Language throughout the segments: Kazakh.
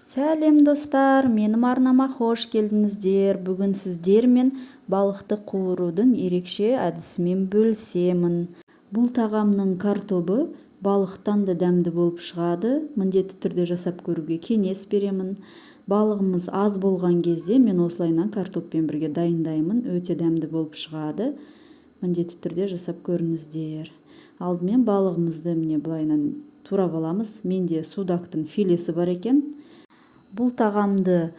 Сәлем достар, менің арнама қош келдіңіздер. Бүгін сіздермен балықты қуырудың ерекше әдісімен бөлісемін. Бұл тағамның картобы балықтан да дәмді болып шығады. Міндетті түрде жасап көруге кеңес беремін. Балығымыз аз болған кезде мен осылайынан картоппен бірге дайындаймын. Өте дәмді болып шығады. Міндетті түрде жасап көріңіздер. Алдымен балығымызды міне былайынан турап аламыз. Менде судактың филесі бар екен. Бұл тағамды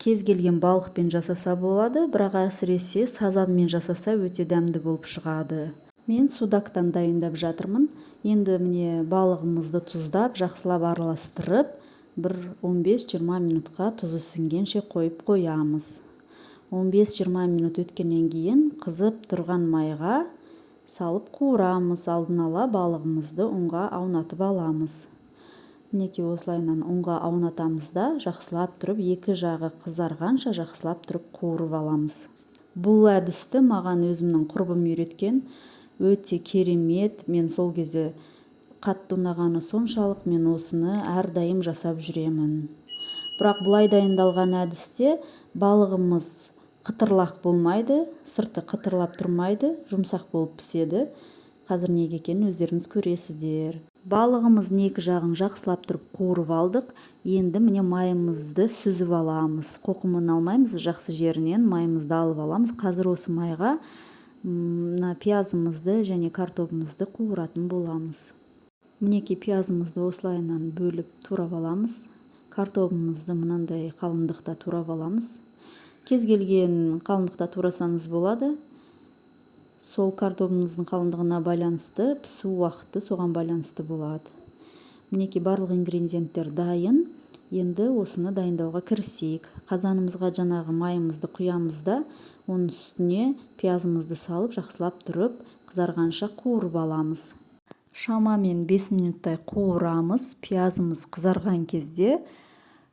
кез келген балықпен жасаса болады, бірақ әсіресе сазанмен жасаса өте дәмді болып шығады. Мен судактан дайындап жатырмын. Енді міне балығымызды тұздап, жақсылап араластырып, бір 15-20 минутқа тұзы сіңгенше қойып қоямыз. 15-20 минут өткеннен кейін қызып тұрған майға салып қуырамыз. Алдын ала балығымызды ұнға аунатып аламыз. Мінекей осылайынан ұнға аунатамыз да, жақсылап тұрып, екі жағы қызарғанша жақсылап тұрып қуырып аламыз. Бұл әдісті маған өзімнің құрбым үйреткен. Өте керемет. Мен сол кезде қатты ұнағаны соншалық мен осыны әрдайым жасап жүремін. Бірақ бұлай дайындалған әдісте балығымыз қытырлақ болмайды, сырты қытырлап тұрмайды, жұмсақ болып піседі. Қазір неге екенін өздеріңіз көресіздер. Балығымыздың екі жағын жақсылап тұрып қуырып алдық. Енді міне майымызды сүзіп аламыз. Қоқымын алмаймыз, жақсы жерінен майымызды алып аламыз. Қазір осы майға пиязымызды және картобымызды қуыратын боламыз. Мінекей пиязымызды осылайынан бөліп турап аламыз. Картобымызды мынандай қалыңдықта турап аламыз. Кез келген қалыңдықта турасаңыз болады. Сол картобымыздың қалыңдығына байланысты, пісу уақыты соған байланысты болады. Мінекей барлық ингредиенттер дайын. Енді осыны дайындауға кірісейік. Қазанымызға жаңағы майымызды құямыз да, оның үстіне пиязымызды салып, жақсылап тұрып, қызарғанша қуырып аламыз. Шамамен 5 минуттай қуырамыз. Пиязымыз қызарған кезде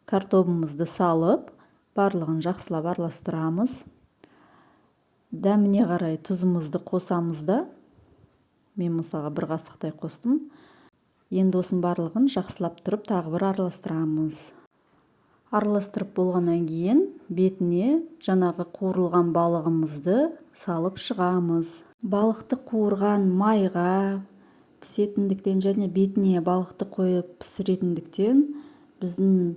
картобымызды салып, барлығын жақсылап араластырамыз. Дәміне қарай тұзымызды қосамыз да. Мен мысалға бір қасықтай қостым. Енді осының барлығын жақсылап тұрып тағы бір араластырамыз. Араластырып болғаннан кейін бетіне жаңағы қуырылған балығымызды салып шығамыз. Балықты қуырған майға пісетіндіктен және бетіне балықты қойып пісіретіндіктен біздің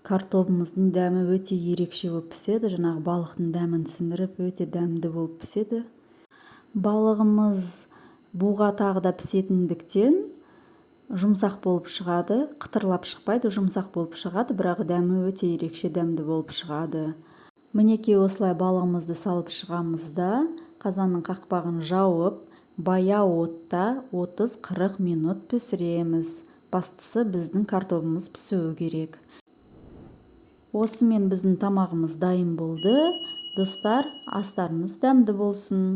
картобымыздың дәмі өте ерекше болып піседі. Жаңағы балықтың дәмін сіңіріп, өте дәмді болып піседі. Балығымыз буға тағы да пісетіндіктен жұмсақ болып шығады. Қытырлап шықпайды, жұмсақ болып шығады, бірақ дәмі өте ерекше дәмді болып шығады. Мінекей осылай балығымызды салып шығамыз да, қазанның қақпағын жауып, баяу отта 30-40 минут пісіреміз. Бастысы біздің картобымыз пісуі керек. Осымен біздің тамағымыз дайын болды. Достар, астарыңыз дәмді болсын.